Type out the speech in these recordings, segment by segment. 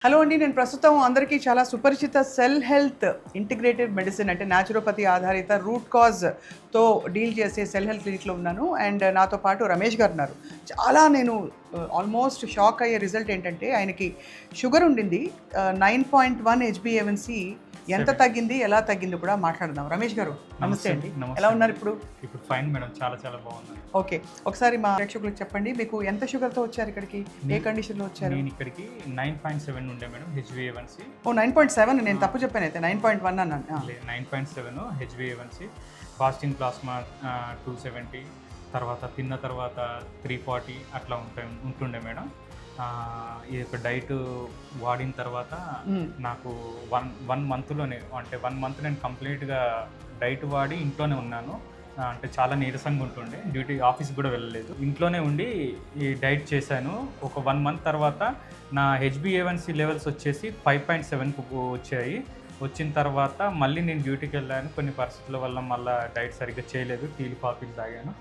Hello అండి, నేను ప్రస్తుతం అందరికీ చాలా సుపరిచిత సెల్ హెల్త్ ఇంటిగ్రేటెడ్ మెడిసిన్ అంటే న్యాచురోపతి ఆధారిత రూట్ కాజ్తో డీల్ చేసే సెల్ హెల్త్ క్లినిక్లో ఉన్నాను. అండ్ నాతో పాటు రమేష్ గారు ఉన్నారు. చాలా నేను ఆల్మోస్ట్ షాక్ అయ్యే రిజల్ట్ ఏంటంటే ఆయనకి షుగర్ ఉండింది 9.1 హెచ్బిఏవన్సీ. ఎంత తగ్గింది, ఎలా తగ్గింది కూడా మాట్లాడదాం. రమేష్ గారు నమస్తే అండి, ఎలా ఉన్నారు ఇప్పుడు? ఇప్పుడు ఫైన్ మేడం, చాలా చాలా బాగున్నాను. ఓకే, ఒకసారి మా ప్రేక్షకులకు చెప్పండి, మీకు ఎంత షుగర్తో వచ్చారు ఇక్కడికి, ఏ కండిషన్లో వచ్చారు? నేను ఇక్కడికి 9.7 ఉండే మేడం హెచ్బిఏవన్సీ. ఓ 9.7, నేను తప్పు చెప్పాను అయితే 9.1 అన్నాను. 9.7 హెచ్బిఏవన్సీ, ఫాస్టింగ్ ప్లాస్మా 270, తర్వాత తిన్న తర్వాత 340 అట్లా ఉంటుండే మేడం. ఈ యొక్క డైట్ వాడిన తర్వాత నాకు వన్ మంత్లోనే, అంటే 1 మంత్ నేను కంప్లీట్గా డైట్ వాడి ఇంట్లోనే ఉన్నాను. అంటే చాలా నీరసంగా ఉంటుండే, ఆఫీస్కి కూడా వెళ్ళలేదు, ఇంట్లోనే ఉండి ఈ డైట్ చేశాను. ఒక 1 మంత్ తర్వాత నా హెచ్బిఏవన్సీ లెవెల్స్ వచ్చేసి 5.7కు వచ్చాయి. వచ్చిన తర్వాత మళ్ళీ నేను డ్యూటీకి వెళ్ళాను. కొన్ని పరిస్థితుల వల్ల మళ్ళీ డైట్ సరిగ్గా చేయలేదు, టీలు కాఫీలు తాగాను.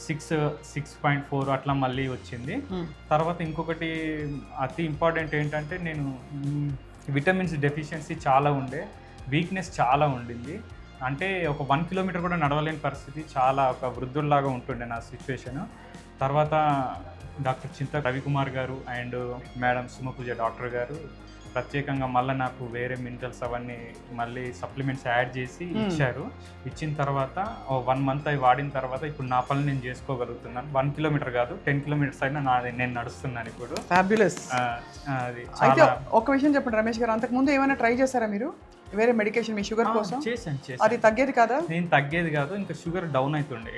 6.4 అట్లా మళ్ళీ వచ్చింది. తర్వాత ఇంకొకటి అతి ఇంపార్టెంట్ ఏంటంటే, నేను విటమిన్స్ డెఫిషియన్సీ చాలా ఉండే, వీక్నెస్ చాలా ఉండింది. అంటే ఒక 1 కిలోమీటర్ కూడా నడవలేని పరిస్థితి, చాలా ఒక వృద్ధుల్లాగా ఉంటుండే నా సిచ్యువేషన్. తర్వాత డాక్టర్ చింత రవికుమార్ గారు అండ్ మేడం సుమపూజ డాక్టర్ గారు ప్రత్యేకంగా మళ్ళీ నాకు వేరే మినరల్స్ అవన్నీ మళ్ళీ సప్లిమెంట్స్ యాడ్ చేసి ఇచ్చారు. ఇచ్చిన తర్వాత 1 మంత్ అవి వాడిన తర్వాత ఇప్పుడు నా పనులు నేను చేసుకోగలుగుతున్నాను. 1 కిలోమీటర్ కాదు, 10 కిలోమీటర్స్ అయినా నేను నడుస్తున్నాను ఇప్పుడు. ఫ్యాబ్యులస్. అది అయితే ఒక విషయం చెప్పండి రమేష్ గారు, అంతకుముందు ఏమైనా ట్రై చేశారా మీరు వేరే మెడికేషన్ మీ షుగర్ కోసం? చేశాను. అది తగ్గేది కాదా? నేను తగ్గేది కాదు, ఇంకా షుగర్ డౌన్ అవుతుండే.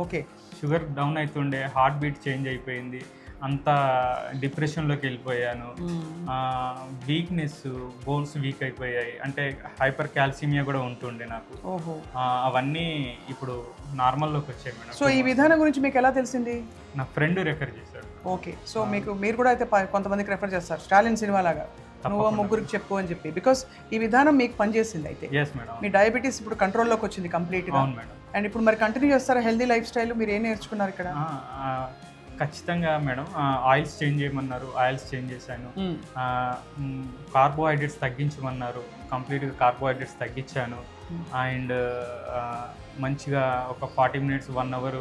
ఓకే, షుగర్ డౌన్ అవుతుండే, హార్ట్ బీట్ చేంజ్ అయిపోయింది, అంతా డిప్రెషన్లోకి వెళ్ళిపోయాను. వీక్నెస్, బోన్స్ వీక్ అయిపోయాయి, అంటే హైపర్ కాల్సిమియా కూడా ఉంటుండే నాకు. అవన్నీ ఇప్పుడు నార్మల్లోకి వచ్చాయి మేడం. సో ఈ విధానం గురించి మీకు ఎలా తెలిసింది? నా ఫ్రెండ్ రెఫర్ చేశాడు. ఓకే, సో మీరు కూడా అయితే కొంతమందికి రెఫర్ చేస్తారు, స్టాలిన్ సినిమా లాగా నువ్వు ముగ్గురికి చెప్పు అని చెప్పి, బికాస్ ఈ విధానం మీకు పనిచేసింది. అయితే మీ డయాబెటీస్ ఇప్పుడు కంట్రోల్లోకి వచ్చింది కంప్లీట్గా. అండ్ ఇప్పుడు మరి కంటిన్యూ చేస్తారా హెల్దీ లైఫ్ స్టైల్? మీరు ఏం నేర్చుకున్నారు ఇక్కడ? ఖచ్చితంగా మేడం. ఆయిల్స్ చేంజ్ చేయమన్నారు, ఆయిల్స్ చేంజ్ చేశాను. కార్బోహైడ్రేట్స్ తగ్గించమన్నారు, కంప్లీట్గా కార్బోహైడ్రేట్స్ తగ్గించాను. అండ్ మంచిగా ఒక 40 మినిట్స్ 1 అవర్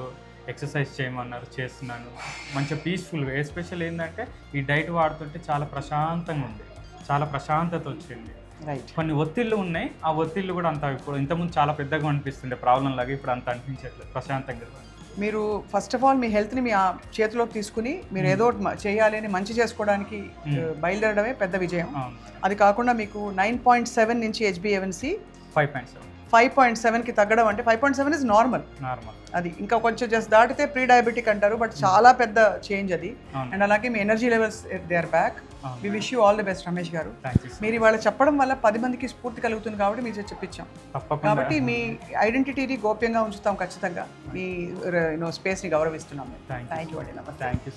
ఎక్సర్సైజ్ చేయమన్నారు, చేస్తున్నాను. మంచిగా పీస్ఫుల్గా. ఎస్పెషల్ ఏంటంటే ఈ డైట్ వాడుతుంటే చాలా ప్రశాంతంగా ఉంది, చాలా ప్రశాంతత వచ్చింది. కొన్ని ఒత్తిళ్ళు ఉన్నాయి, ఆ ఒత్తిళ్ళు కూడా అంత ఇప్పుడు ఇంతకుముందు చాలా పెద్దగా అనిపిస్తుండే ప్రాబ్లం లాగా, ఇప్పుడు అంత అనిపించట్లేదు, ప్రశాంతంగా. మీరు ఫస్ట్ ఆఫ్ ఆల్ మీ హెల్త్ని మీ చేతిలోకి తీసుకుని మీరు ఏదో చేయాలి అని మంచి చేసుకోవడానికి బయలుదేరడమే పెద్ద విజయం. అది కాకుండా మీకు 9.7 నుంచి హెచ్బిఏవన్సీ 5.7కి తగ్గడం అంటే 5.7 ఇస్ నార్మల్. అది ఇంకా కొంచెం జస్ట్ దాటితే ప్రీ డయాబెటిక్ అంటారు, బట్ చాలా పెద్ద చేంజ్ అది. అండ్ అలాగే మీ energy levels they are back. We wish you all the best Ramesh garu. మీరు ఇవాళ చెప్పడం వల్ల 10 మందికి స్ఫూర్తి కలుగుతుంది కాబట్టి మీరు చెప్పించాం. కాబట్టి మీ ఐడెంటిటీని గోప్యంగా ఉంచుతాం ఖచ్చితంగా. మీ స్పేస్ని గౌరవిస్తున్నాం. థ్యాంక్ యూ అండి. Thank you.